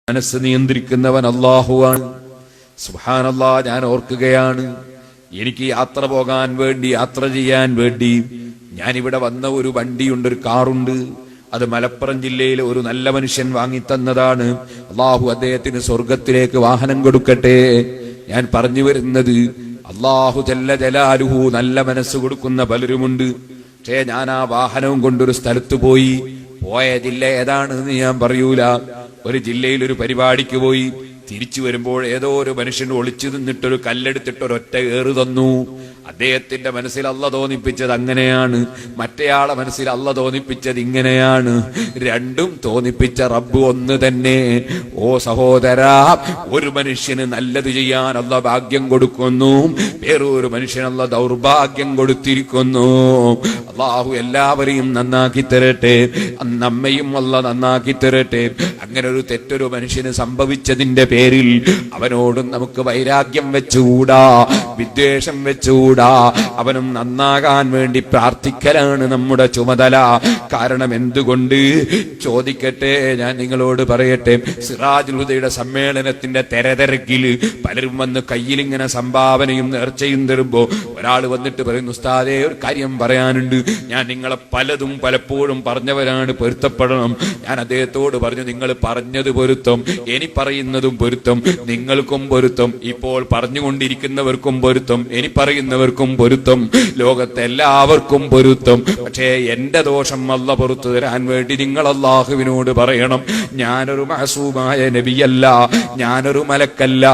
മനസ്സ് നിയന്ത്രിക്കുന്നവൻ അല്ലാഹുവാണ്. സുബ്ഹാനല്ലാഹ്, ഞാൻ ഓർക്കുകയാണ്, എനിക്ക് യാത്ര പോകാൻ വേണ്ടി, യാത്ര ചെയ്യാൻ വേണ്ടി ഞാനിവിടെ വന്ന ഒരു വണ്ടിയുണ്ട്, ഒരു കാറുണ്ട്. അത് മലപ്പുറം ജില്ലയിലെ ഒരു നല്ല മനുഷ്യൻ വാങ്ങിത്തന്നതാണ്. അല്ലാഹു അദ്ദേഹത്തിന് സ്വർഗത്തിലേക്ക് വാഹനം കൊടുക്കട്ടെ. ഞാൻ പറഞ്ഞു വരുന്നത്, അല്ലാഹു ജല്ല ജലാലുഹു നല്ല മനസ്സ് കൊടുക്കുന്ന പലരുമുണ്ട്. പക്ഷേ ഞാൻ ആ വാഹനവും കൊണ്ടൊരു സ്ഥലത്ത് പോയി. പോയ ജില്ല ഏതാണെന്ന് ഞാൻ പറയൂല. ഒരു ജില്ലയിൽ ഒരു പരിപാടിക്ക് പോയി. തിരിച്ചു വരുമ്പോൾ ഏതോ ഒരു മനുഷ്യൻ ഒളിച്ചു നിന്നിട്ടൊരു കല്ലെടുത്തിട്ട് ഒരൊറ്റ ഏറ് തന്നു. അദ്ദേഹത്തിന്റെ മനസ്സിൽ അല്ലാഹ് തോന്നിപ്പിച്ചത് അങ്ങനെയാണ്, മറ്റേയാളെ മനസ്സിൽ അല്ലാഹ് തോന്നിപ്പിച്ചത് ഇങ്ങനെയാണ്. രണ്ടും തോന്നിപ്പിച്ച റബ്ബ് ഒന്ന് തന്നെ. ഓ സഹോദരാ, ഒരു മനുഷ്യന് നല്ലത് ചെയ്യാൻ അല്ലാഹ് ഭാഗ്യം കൊടുക്കുന്നു, വേറൊരു മനുഷ്യന് അല്ലാഹ് ദൗർഭാഗ്യം കൊടുത്തിരിക്കുന്നു. അല്ലാഹു എല്ലാവരെയും നന്നാക്കി തരട്ടെ, നമ്മയും അല്ലാഹ് നന്നാക്കി തരട്ടെ. അങ്ങനെ ഒരു തെറ്റൊരു മനുഷ്യന് സംഭവിച്ചതിന്റെ പേരിൽ അവനോടും നമുക്ക് വൈരാഗ്യം വെച്ചുകൂടാ, വിദ്വേഷം വെച്ചുകൂടാ. അവനും നന്നാകാൻ വേണ്ടി പ്രാർത്ഥിക്കലാണ് നമ്മുടെ ചുമതല. കാരണം എന്തുകൊണ്ട് ചോദിക്കട്ടെ, ഞാൻ നിങ്ങളോട് പറയട്ടെ, സിറാജുൽ ഹുദയുടെ സമ്മേളനത്തിന്റെ തെരതിരക്കിൽ പലരും വന്ന് കയ്യിലിങ്ങനെ സംഭാവനയും നേർച്ചയും തരുമ്പോ ഒരാൾ വന്നിട്ട് പറയുന്നു, ഉസ്താദേ ഒരു കാര്യം പറയാനുണ്ട്, ഞാൻ നിങ്ങളെ പലതും പലപ്പോഴും പറഞ്ഞവരാണ്, പൊരുത്തപ്പെടണം. ഞാൻ അദ്ദേഹത്തോട് പറഞ്ഞു, നിങ്ങൾ പറഞ്ഞത് പൊരുത്തം, ഇനി പറയുന്നതും പൊരുത്തം, നിങ്ങൾക്കും പൊരുത്തം, ഇപ്പോൾ പറഞ്ഞുകൊണ്ടിരിക്കുന്നവർക്കും പൊരുത്തം, ഇനി പറയുന്നവർക്കും പൊരുത്തം, ലോകത്തെ എല്ലാവർക്കും പൊരുത്തം. പക്ഷേ എന്റെ ദോഷം അല്ലാഹ് പൊറുത്തു തരാൻ വേണ്ടി നിങ്ങൾ അല്ലാഹുവിനോട് പറയണം, ഞാനൊരു മഅസൂമായ നബിയല്ല, ഞാനൊരു മലക്കല്ല,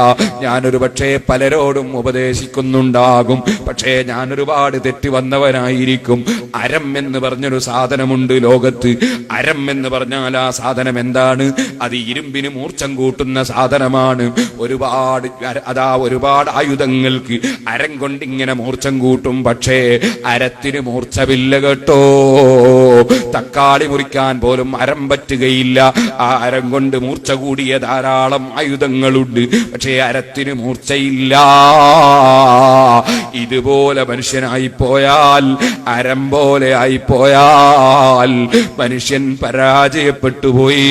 ഞാനൊരു പക്ഷേ പലരോടും ഉപദേശിക്കുന്നുണ്ടാകും, പക്ഷേ ഞാൻ ഒരുപാട് തെറ്റ് വന്നവനായിരിക്കും. അരം എന്ന് പറഞ്ഞൊരു സാധനമുണ്ട് ലോകത്ത്. അരം എന്ന് പറഞ്ഞാൽ ആ സാധനം എന്താണ്? അത് ഇരുമ്പിന് മൂർച്ചം കൂട്ടുന്ന സാധനമാണ്. ഒരുപാട് ആയുധങ്ങൾക്ക് അരം കൊണ്ടിങ്ങനെ മൂർച്ചം കൂട്ടും, പക്ഷേ അരത്തിന് മൂർച്ചമില്ല കേട്ടോ. തക്കാളി മുറിക്കാൻ പോലും അരം പറ്റുകയില്ല. ആ അരം കൊണ്ട് മൂർച്ച കൂടിയ ധാരാളം ആയുധങ്ങളുണ്ട്, പക്ഷേ അരത്തിന് മൂർച്ചയില്ല. ഇതുപോലെ മനുഷ്യനായി പോയാൽ, അരം പോലെ ആയിപ്പോയാൽ മനുഷ്യൻ പരാജയപ്പെട്ടു പോയി.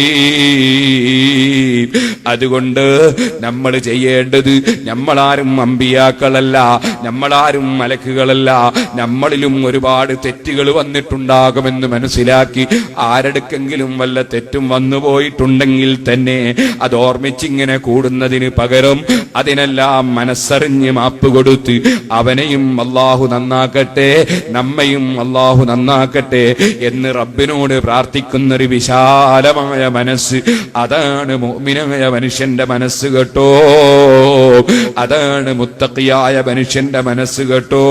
അതുകൊണ്ട് നമ്മൾ ചെയ്യേണ്ടത്, നമ്മളാരും അമ്പിയാക്കളല്ല, നമ്മളാരും മലക്കുകളല്ല, നമ്മളിലും ഒരുപാട് തെറ്റുകൾ വന്നിട്ടുണ്ടാകുമെന്ന് മനസ്സിലാക്കി, ആരെടുക്കെങ്കിലും വല്ല തെറ്റും വന്നുപോയിട്ടുണ്ടെങ്കിൽ തന്നെ അത് ഓർമ്മിച്ചിങ്ങനെ കൂടുന്നതിന് പകരം അതിനെല്ലാം മനസ്സറിഞ്ഞ് മാപ്പ് കൊടുത്ത് അവനെയും അല്ലാഹു നന്നാക്കട്ടെ, നമ്മയും അല്ലാഹു നന്നാക്കട്ടെ എന്ന് റബ്ബിനോട് പ്രാർത്ഥിക്കുന്നൊരു വിശാലമായ മനസ്സ്, അതാണ് മുഅ്മിനായ മനുഷ്യന്റെ മനസ്സ് കേട്ടോ. അതാണ് മുത്തഖിയായ മനുഷ്യന്റെ മനസ്സ് കേട്ടോ.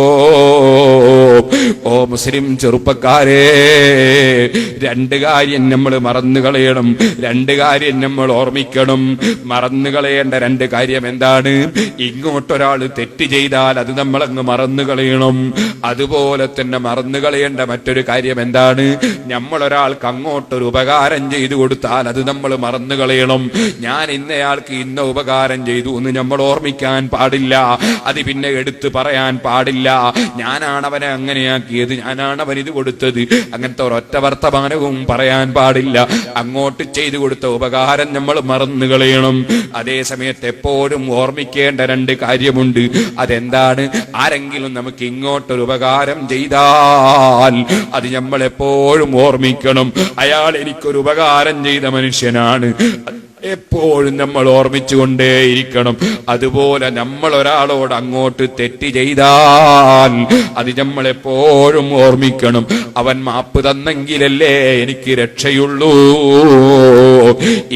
ഓ മുസ്ലിം ചെറുപ്പക്കാരെ, രണ്ട് കാര്യം നമ്മൾ മറന്നു കളയണം, രണ്ട് കാര്യം നമ്മൾ ഓർമ്മിക്കണം. മറന്നു കളയേണ്ട രണ്ട് കാര്യം എന്താണ്? ഇങ്ങോട്ടൊരാൾ തെറ്റ് ചെയ്താൽ അത് നമ്മളങ്ങ് മറന്നു കളയണം. അതുപോലെ തന്നെ മറന്നു കളയേണ്ട മറ്റൊരു കാര്യം എന്താണ്? നമ്മളൊരാൾക്ക് അങ്ങോട്ടൊരു ഉപകാരം ചെയ്തു കൊടുത്താൽ അത് നമ്മൾ മറന്നു കളയണം. ഞാൻ ഇന്നയാൾക്ക് ഇന്ന ഉപകാരം ചെയ്തു എന്ന് നമ്മൾ ഓർമ്മിക്കാൻ പാടില്ല. അത് പിന്നെ എടുത്തു പറയാൻ പാടില്ല. ഞാനാണ് അവനെ അങ്ങനെയാക്കിയത്, ഞാനാണ് അവൻ ഇത് കൊടുത്തത്, അങ്ങനത്തെ ഒരൊറ്റ വർത്തമാനവും പറയാൻ പാടില്ല. അങ്ങോട്ട് ചെയ്തു കൊടുത്ത ഉപകാരം നമ്മൾ മറന്നു കളയണം. അതേ സമയത്ത് എപ്പോഴും ഓർമ്മിക്കേണ്ട രണ്ട് കാര്യമുണ്ട്. അതെന്താണ്? ആരെങ്കിലും നമുക്ക് ഇങ്ങോട്ടൊരു ഉപകാരം ചെയ്താൽ അത് നമ്മൾ എപ്പോഴും ഓർമ്മിക്കണം. അയാൾ എനിക്കൊരു ഉപകാരം ചെയ്ത മനുഷ്യനാണ്, എപ്പോഴും നമ്മൾ ഓർമ്മിച്ചുകൊണ്ടേയിരിക്കണം. അതുപോലെ നമ്മൾ ഒരാളോട് അങ്ങോട്ട് തെറ്റ് ചെയ്താൽ അത് നമ്മൾ എപ്പോഴും ഓർമ്മിക്കണം. അവൻ മാപ്പ് തന്നെങ്കിലല്ലേ എനിക്ക് രക്ഷയുള്ളൂ.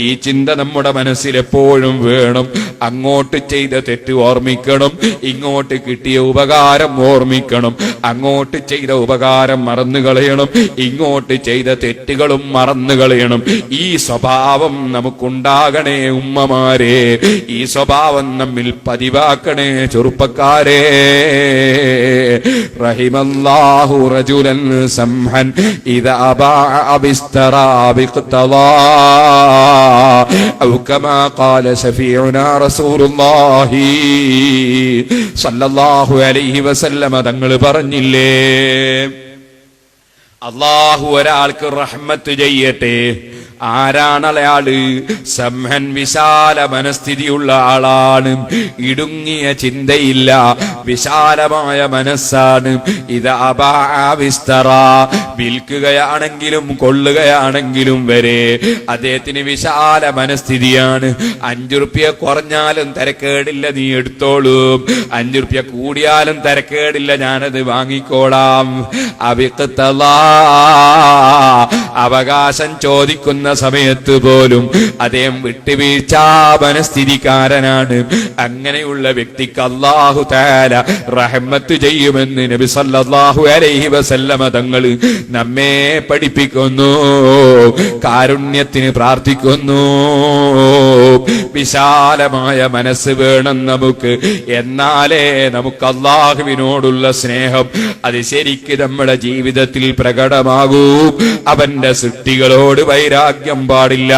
ഈ ചിന്ത നമ്മുടെ മനസ്സിൽ എപ്പോഴും വേണം. അങ്ങോട്ട് ചെയ്ത തെറ്റ് ഓർമ്മിക്കണം, ഇങ്ങോട്ട് കിട്ടിയ ഉപകാരം ഓർമ്മിക്കണം. അങ്ങോട്ട് ചെയ്ത ഉപകാരം മറന്നു കളയണം, ഇങ്ങോട്ട് ചെയ്ത തെറ്റുകളും മറന്നു കളയണം. ഈ സ്വഭാവം നമുക്കുണ്ടാകണേ ഉമ്മമാരെ, ഈ സ്വഭാവം നമ്മിൽ പതിവാക്കണേ ചെറുപ്പക്കാരെ. റഹിമല്ലാഹു റജുലൻ സംഹൻ ഇദാ ബാഅ ബിസ്തറാ ബിഖ്തദാ ഔ കമാ ഖാല ശഫീഉനാ റസൂലുള്ളാഹി സ്വല്ലല്ലാഹു അലൈഹി വസല്ലം തങ്ങൾ പറഞ്ഞില്ലേ, അല്ലാഹു ഒരാൾക്ക് റഹ്മത്ത് ചെയ്യട്ടെ, ആരാണയാള്? സംഹൻ, വിശാല മനസ്ഥിതിയുള്ള ആളാണ്. ഇടുങ്ങിയ ചിന്തയില്ല, വിശാലമായ മനസ്സാണ്. ഇത് അബാവിസ്തറ, വിൽക്കുകയാണെങ്കിലും കൊള്ളുകയാണെങ്കിലും വരെ അദ്ദേഹത്തിന് വിശാല മനസ്ഥിതിയാണ്. 5 റുപ്യ കുറഞ്ഞാലും തരക്കേടില്ല, നീ എടുത്തോളൂ. 5 റുപ്യ കൂടിയാലും തരക്കേടില്ല, ഞാനത് വാങ്ങിക്കോളാം. അവകാശം ചോദിക്കുന്ന സമയത്ത് പോലും അദ്ദേഹം വിട്ടുവീഴ്ച മനസ്ഥിതിക്കാരനാണ്. അങ്ങനെയുള്ള വ്യക്തിക്ക് അല്ലാഹു തആല റഹ്മത്ത് ചെയ്യുമെന്ന് നബി സല്ലല്ലാഹു അലൈഹി വസല്ലമ തങ്ങൾ നമ്മെ പഠിപ്പിക്കുന്നു. കാരുണ്യത്തിന് പ്രാർത്ഥിക്കുന്നു. വിശാലമായ മനസ്സ് വേണം നമുക്ക്. എന്നാലേ നമുക്ക് അല്ലാഹുവിനോടുള്ള സ്നേഹം അത് ശരിക്ക് നമ്മുടെ ജീവിതത്തിൽ പ്രകടമാകൂ. അവന്റെ സൃഷ്ടികളോട് വൈരാഗ്യം പാടില്ല.